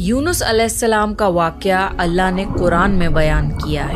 यूनुस अलैहिस्सलाम का वाक़या अल्लाह ने कुरान में बयान किया है।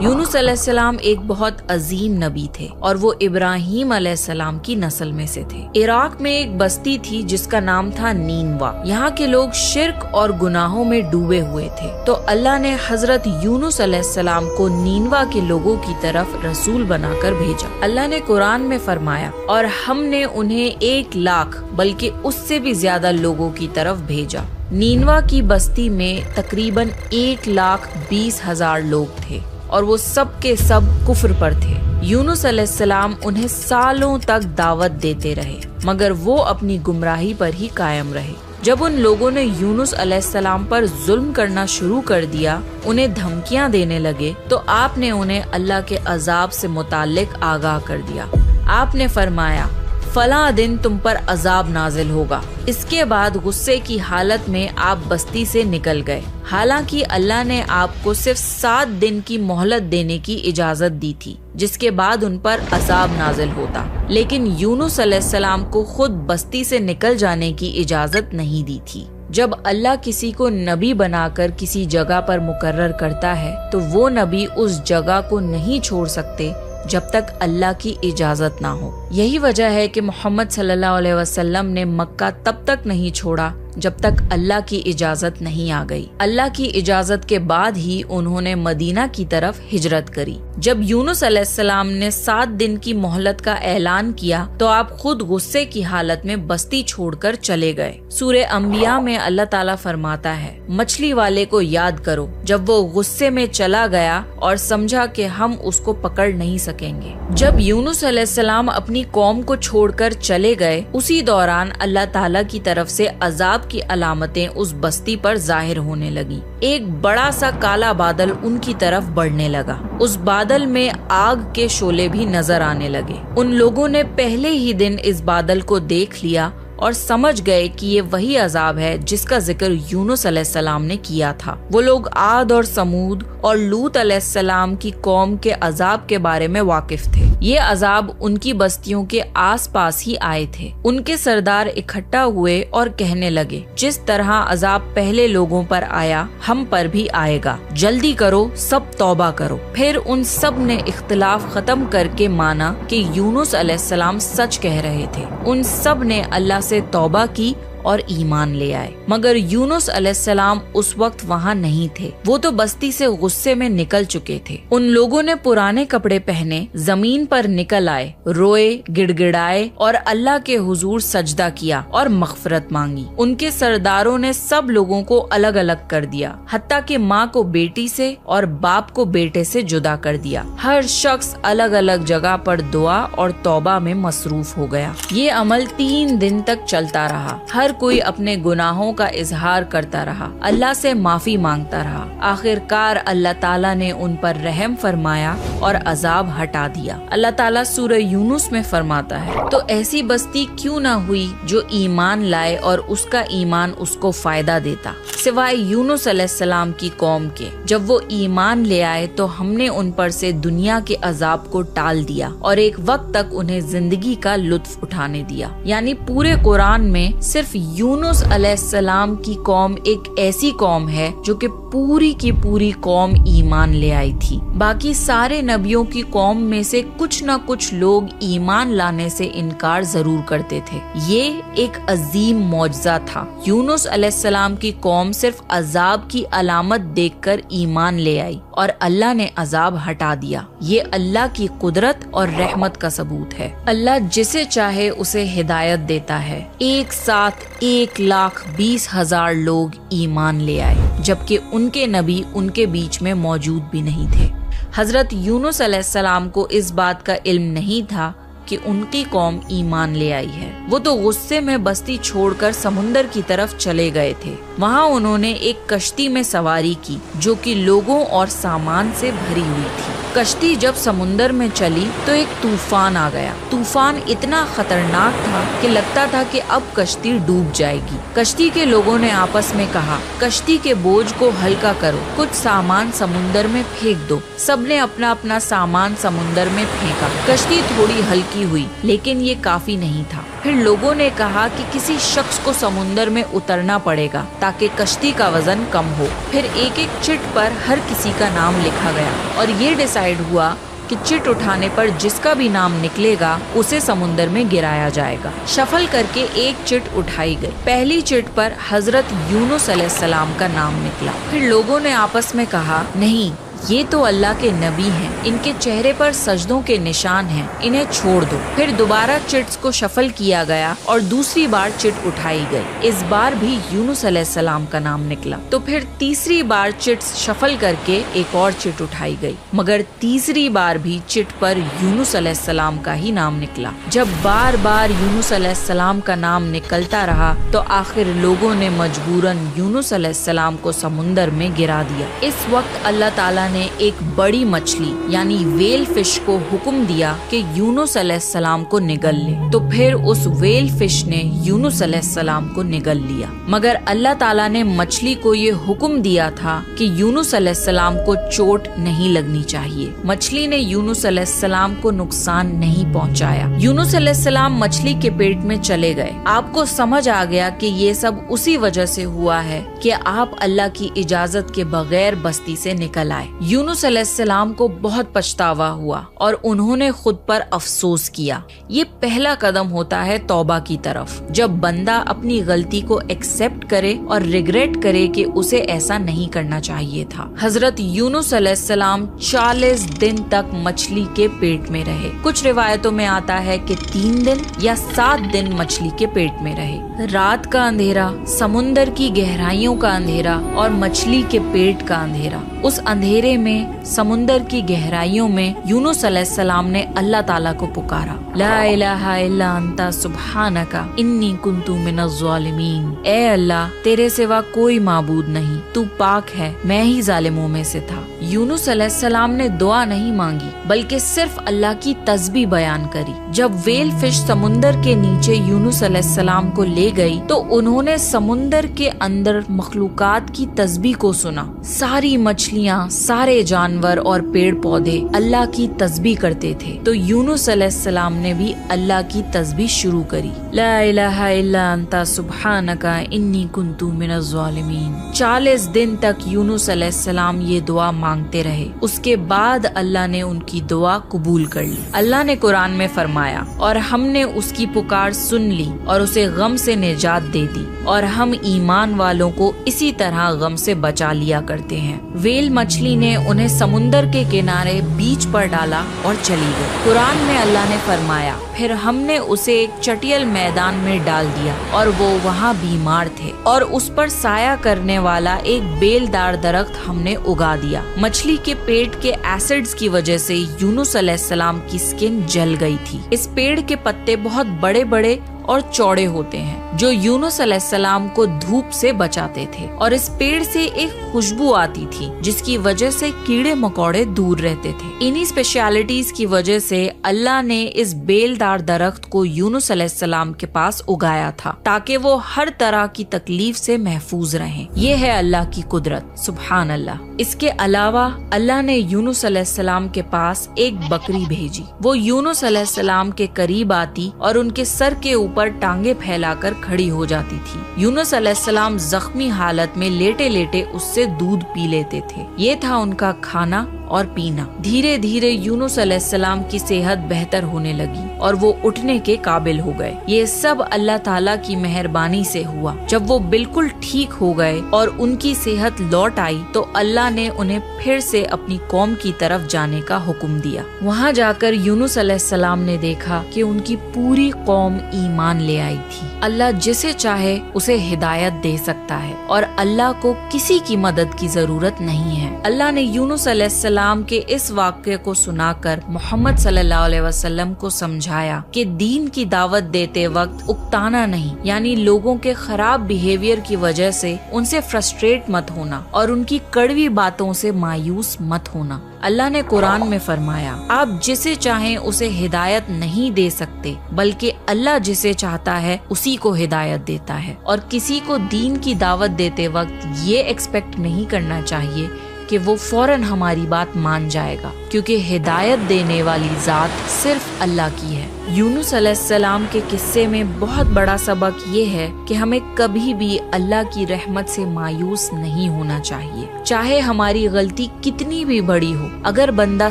यूनुस अलैहिस्सलाम एक बहुत अजीम नबी थे और वो इब्राहीम अलैहिस्सलाम की नस्ल में से थे। इराक में एक बस्ती थी जिसका नाम था नीनवा। यहाँ के लोग शिर्क और गुनाहों में डूबे हुए थे, तो अल्लाह ने हजरत यूनुस अलैहिस्सलाम को नीनवा के लोगों की तरफ रसूल बनाकर भेजा। अल्लाह ने कुरान में फरमाया, और हमने उन्हें 1 लाख बल्कि उससे भी ज्यादा लोगों की तरफ भेजा। नीनवा की बस्ती में तकरीबन 1,20,000 लोग थे और वो सब के सब कुफ्र पर थे। यूनुस अलैहिस्सलाम उन्हें सालों तक दावत देते रहे, मगर वो अपनी गुमराही पर ही कायम रहे। जब उन लोगों ने यूनुस अलैहिस्सलाम पर जुल्म करना शुरू कर दिया, उन्हें धमकियां देने लगे, तो आपने उन्हें अल्लाह के अजाब से मुताल्लिक आगाह कर दिया। आपने फरमाया, फला दिन तुम पर अजाब नाजिल होगा। इसके बाद गुस्से की हालत में आप बस्ती से निकल गए। हालांकि अल्लाह ने आपको सिर्फ 7 दिन की मोहलत देने की इजाजत दी थी, जिसके बाद उन पर अजाब नाजिल होता, लेकिन यूनुस अलैहिस्सलाम को खुद बस्ती से निकल जाने की इजाजत नहीं दी थी। जब अल्लाह किसी को नबी बनाकर किसी जगह पर मुकर्रर करता है, तो वो नबी उस जगह को नहीं छोड़ सकते जब तक अल्लाह की इजाजत ना हो। यही वजह है कि मोहम्मद सल्लल्लाहु अलैहि वसल्लम ने मक्का तब तक नहीं छोड़ा जब तक अल्लाह की इजाजत नहीं आ गई। अल्लाह की इजाजत के बाद ही उन्होंने मदीना की तरफ हिजरत करी। जब यूनुस अलैहिस्सलाम ने 7 दिन की मोहलत का ऐलान किया, तो आप खुद गुस्से की हालत में बस्ती छोड़कर चले गए। सूरह अंबिया में अल्लाह ताला फरमाता है, मछली वाले को याद करो जब वो गुस्से में चला गया और समझा कि हम उसको पकड़ नहीं सकेंगे। जब यूनुस अलैहिस्सलाम अपनी कौम को छोड़कर चले गए, उसी दौरान अल्लाह ताला की तरफ से अजाब की अलामतें उस बस्ती पर जाहिर होने लगी। एक बड़ा सा काला बादल उनकी तरफ बढ़ने लगा। उस बादल में आग के शोले भी नजर आने लगे। उन लोगों ने पहले ही दिन इस बादल को देख लिया और समझ गए कि ये वही अजाब है जिसका जिक्र यूनुस अलैहिस्सलाम ने किया था। वो लोग आद और समूद और लूत अलैहिस्सलाम की कौम के अजाब के बारे में वाकिफ थे। ये अजाब उनकी बस्तियों के आसपास ही आए थे। उनके सरदार इकट्ठा हुए और कहने लगे, जिस तरह अजाब पहले लोगों पर आया, हम पर भी आएगा। जल्दी करो, सब तौबा करो। फिर उन सब ने इख्तिलाफ खत्म करके माना कि यूनुस अलैहिस्सलाम सच कह रहे थे। उन सब ने अल्लाह से तौबा की और ईमान ले आए, मगर यूनुस अलैहिस्सलाम उस वक्त वहाँ नहीं थे। वो तो बस्ती से गुस्से में निकल चुके थे। उन लोगों ने पुराने कपड़े पहने जमीन पर निकल आए, रोए, गिड़गिड़ाए और अल्लाह के हुजूर सजदा किया और मगफरत मांगी। उनके सरदारों ने सब लोगों को अलग अलग कर दिया, हत्ता कि माँ को बेटी से और बाप को बेटे से जुदा कर दिया। हर शख्स अलग अलग जगह पर दुआ और तौबा में मसरूफ हो गया। ये अमल 3 दिन तक चलता रहा। हर कोई अपने गुनाहों का इजहार करता रहा, अल्लाह से माफी मांगता रहा। आखिरकार अल्लाह ताला ने उन पर रहम फरमाया और अजाब हटा दिया। अल्लाह ताला सूरह यूनुस में फरमाता है, तो ऐसी बस्ती क्यों ना हुई जो ईमान लाए और उसका ईमान उसको फायदा देता, सिवाय यूनुस अलैहिस्सलाम की कौम के। जब वो ईमान ले आए तो हमने उन पर से दुनिया के अजाब को टाल दिया और एक वक्त तक उन्हें जिंदगी का लुत्फ उठाने दिया। यानी पूरे कुरान में सिर्फ यूनुस अलैहिस्सलाम की कौम एक ऐसी कौम है जो कि पूरी की पूरी कौम ईमान ले आई थी। बाकी सारे नबियों की कौम में से कुछ न कुछ लोग ईमान लाने से इनकार जरूर करते थे। ये एक अजीम मौजज़ा था। यूनुस अलैहिस्सलाम की कौम सिर्फ अजाब की अलामत देखकर ईमान ले आई और अल्लाह ने अजाब हटा दिया। ये अल्लाह की कुदरत और रहमत का सबूत है। अल्लाह जिसे चाहे उसे हिदायत देता है। एक साथ 1,20,000 लोग ईमान ले आए, जबकि उनके नबी उनके बीच में मौजूद भी नहीं थे। हजरत यूनुस अलैहिस्सलाम को इस बात का इल्म नहीं था कि उनकी कौम ईमान ले आई है। वो तो गुस्से में बस्ती छोड़कर समुंदर की तरफ चले गए थे। वहाँ उन्होंने एक कश्ती में सवारी की जो कि लोगों और सामान से भरी हुई थी। कश्ती जब समुंदर में चली तो एक तूफान आ गया। तूफान इतना खतरनाक था कि लगता था कि अब कश्ती डूब जाएगी। कश्ती के लोगों ने आपस में कहा, कश्ती के बोझ को हल्का करो, कुछ सामान समुंदर में फेंक दो। सबने अपना अपना सामान समुंदर में फेंका। कश्ती थोड़ी हल्की हुई, लेकिन ये काफी नहीं था। پھر لوگوں نے کہا کہ کسی شخص کو سمندر میں اترنا پڑے گا تاکہ کشتی کا وزن کم ہو۔ پھر ایک ایک چٹ پر ہر کسی کا نام لکھا گیا اور یہ ڈیسائیڈ ہوا کہ چٹ اٹھانے پر جس کا بھی نام نکلے گا اسے سمندر میں گرایا جائے گا۔ شفل کر کے ایک چٹ اٹھائی گئی۔ پہلی چٹ پر حضرت یونس علیہ السلام کا نام نکلا۔ پھر لوگوں نے آپس میں کہا، نہیں، یہ تو اللہ کے نبی ہیں، ان کے چہرے پر سجدوں کے نشان ہیں، انہیں چھوڑ دو۔ پھر دوبارہ چٹس کو شفل کیا گیا اور دوسری بار چٹ اٹھائی گئی۔ اس بار بھی یونس علیہ السلام کا نام نکلا۔ تو پھر تیسری بار چٹس شفل کر کے ایک اور چٹ اٹھائی گئی، مگر تیسری بار بھی چٹ پر یونس علیہ السلام کا ہی نام نکلا۔ جب بار بار یونس علیہ السلام کا نام نکلتا رہا تو آخر لوگوں نے مجبوراً یونس علیہ السلام کو سمندر میں گرا دیا۔ اس وقت اللہ تعالیٰ نے ایک بڑی مچھلی یعنی ویل فش کو حکم دیا کہ یونس علیہ السلام کو نگل لے، تو پھر اس ویل فش نے یونس علیہ السلام کو نگل لیا۔ مگر اللہ تعالیٰ نے مچھلی کو یہ حکم دیا تھا کہ یونس علیہ السلام کو چوٹ نہیں لگنی چاہیے۔ مچھلی نے یونس علیہ السلام کو نقصان نہیں پہنچایا۔ یونس علیہ السلام مچھلی کے پیٹ میں چلے گئے۔ آپ کو سمجھ آ گیا کہ یہ سب اسی وجہ سے ہوا ہے کہ آپ اللہ کی اجازت کے بغیر بستی سے نکل آئے۔ یونس علیہ السلام کو بہت پچھتاوا ہوا اور انہوں نے خود پر افسوس کیا۔ یہ پہلا قدم ہوتا ہے توبہ کی طرف، جب بندہ اپنی غلطی کو ایکسپٹ کرے اور ریگریٹ کرے کہ اسے ایسا نہیں کرنا چاہیے تھا۔ حضرت یونس علیہ السلام 40 دن تک مچھلی کے پیٹ میں رہے۔ کچھ روایتوں میں آتا ہے کہ 3 دن یا 7 دن مچھلی کے پیٹ میں رہے۔ رات کا اندھیرا، سمندر کی گہرائیوں کا اندھیرا اور مچھلی کے پیٹ کا اندھیرا۔ اس اندھیرے میں، سمندر کی گہرائیوں میں یونس علیہ السلام نے اللہ تعالیٰ کو پکارا، لا الہ الا انت سبحانک انی کنت من الظالمین۔ اے اللہ، تیرے سوا کوئی معبود نہیں، تو پاک ہے، میں ہی ظالموں میں سے تھا۔ یونس علیہ السلام نے دعا نہیں مانگی بلکہ صرف اللہ کی تسبیح بیان کری۔ جب ویل فش سمندر کے نیچے یونس علیہ السلام کو لے گئی تو انہوں نے سمندر کے اندر مخلوقات کی تسبیح کو سنا۔ ساری مچھلیاں، سارے جانور اور پیڑ پودے اللہ کی تسبیح کرتے تھے، تو یونس علیہ السلام نے بھی اللہ کی تسبیح شروع کری، لا الہ الا انت سبحانک انی کنت من الظالمین۔ 40 دن تک یونس علیہ السلام یہ دعا مانگتے رہے۔ اس کے بعد اللہ نے ان کی دعا قبول کر لی۔ اللہ نے قرآن میں فرمایا، اور ہم نے اس کی پکار سن لی اور اسے غم سے نجات دے دی، اور ہم ایمان والوں کو اسی طرح غم سے بچا لیا کرتے ہیں۔ ویل مچھلی نے انہیں سمندر کے کنارے بیچ پر ڈالا اور چلی گئی۔ قرآن میں اللہ نے فرمایا، پھر ہم نے اسے ایک چٹیل میدان میں ڈال دیا اور وہ وہاں بیمار تھے، اور اس پر سایہ کرنے والا ایک بیلدار درخت ہم نے اگا دیا۔ مچھلی کے پیٹ کے ایسڈز کی وجہ سے یونس علیہ السلام کی سکن جل گئی تھی۔ اس پیڑ کے پتے بہت بڑے بڑے اور چوڑے ہوتے ہیں جو یونس علیہ السلام کو دھوپ سے بچاتے تھے، اور اس پیڑ سے ایک خوشبو آتی تھی جس کی وجہ سے کیڑے مکوڑے دور رہتے تھے۔ انہی اسپیشلٹیز کی وجہ سے اللہ نے اس بیلدار درخت کو یونس علیہ السلام کے پاس اگایا تھا تاکہ وہ ہر طرح کی تکلیف سے محفوظ رہیں۔ یہ ہے اللہ کی قدرت، سبحان اللہ۔ اس کے علاوہ اللہ نے یونس علیہ السلام کے پاس ایک بکری بھیجی۔ وہ یونس علیہ السلام کے قریب آتی اور ان کے سر کے اوپر ٹانگیں پھیلا کر کھڑی ہو جاتی تھی۔ یونس علیہ السلام زخمی حالت میں لیٹے لیٹے اس سے دودھ پی لیتے تھے۔ یہ تھا ان کا کھانا اور پینا۔ دھیرے دھیرے یونس علیہ السلام کی صحت بہتر ہونے لگی اور وہ اٹھنے کے قابل ہو گئے۔ یہ سب اللہ تعالیٰ کی مہربانی سے ہوا۔ جب وہ بالکل ٹھیک ہو گئے اور ان کی صحت لوٹ آئی تو اللہ نے انہیں پھر سے اپنی قوم کی طرف جانے کا حکم دیا۔ وہاں جا کر یونس علیہ السلام نے دیکھا کہ ان کی پوری قوم ایمان لے آئی تھی۔ اللہ جسے چاہے اسے ہدایت دے سکتا ہے اور اللہ کو کسی کی مدد کی ضرورت نہیں ہے۔ اللہ نے یونس علیہ السلام کے اس واقعے کو سنا کر محمد صلی اللہ علیہ وسلم کو سمجھایا کہ دین کی دعوت دیتے وقت اکتانا نہیں، یعنی لوگوں کے خراب بیہیویئر کی وجہ سے ان سے فرسٹریٹ مت ہونا اور ان کی کڑوی باتوں سے مایوس مت ہونا۔ اللہ نے قرآن میں فرمایا، آپ جسے چاہیں اسے ہدایت نہیں دے سکتے، بلکہ اللہ جسے چاہتا ہے اسی کو ہدایت دیتا ہے، اور کسی کو دین کی دعوت دیتے وقت یہ ایکسپیکٹ نہیں کرنا چاہیے کہ وہ فوراً ہماری بات مان جائے گا، کیونکہ ہدایت دینے والی ذات صرف اللہ کی ہے۔ यूनुस अलैहिस्सलाम के किस्से में बहुत बड़ा सबक ये है कि हमें कभी भी अल्लाह की रहमत से मायूस नहीं होना चाहिए, चाहे हमारी गलती कितनी भी बड़ी हो। अगर बंदा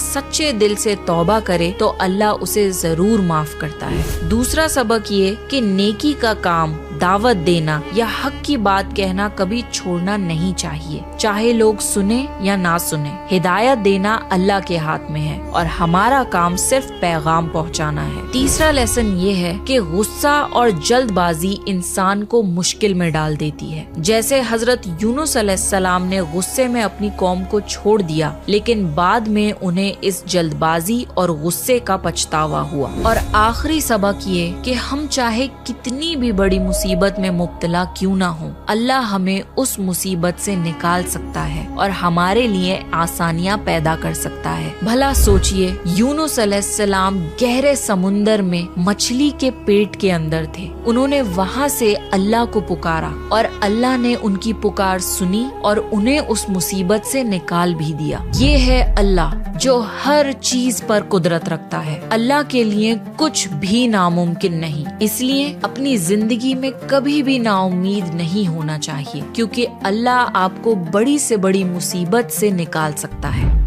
सच्चे दिल से तौबा करे तो अल्लाह उसे जरूर माफ करता है। दूसरा सबक ये कि नेकी का काम, दावत देना या हक की बात कहना कभी छोड़ना नहीं चाहिए, चाहे लोग सुने या ना सुने। हिदायत देना अल्लाह के हाथ में है और हमारा काम सिर्फ पैगाम पहुंचाना है। तीसरा लेसन ये है कि गुस्सा और जल्दबाजी इंसान को मुश्किल में डाल देती है। जैसे हजरत यूनुस अलैहिस्सलाम ने गुस्से में अपनी कौम को छोड़ दिया, लेकिन बाद में उन्हें इस जल्दबाजी और गुस्से का पछतावा हुआ। और आखिरी सबक ये कि हम चाहे कितनी भी बड़ी मुसीबत में मुब्तला क्यों ना हो, अल्लाह हमें उस मुसीबत से निकाल सकता है और हमारे लिए आसानियां पैदा कर सकता है। भला सोचिए, यूनुस अलैहिस्सलाम गहरे समुंदर में मछली के पेट के अंदर थे। उन्होंने वहाँ से अल्लाह को पुकारा और अल्लाह ने उनकी पुकार सुनी और उन्हें उस मुसीबत से निकाल भी दिया। ये है अल्लाह जो हर चीज पर कुदरत रखता है। अल्लाह के लिए कुछ भी नामुमकिन नहीं। इसलिए अपनी जिंदगी में कभी भी नाउम्मीद नहीं होना चाहिए, क्योंकि अल्लाह आपको बड़ी से बड़ी मुसीबत से निकाल सकता है।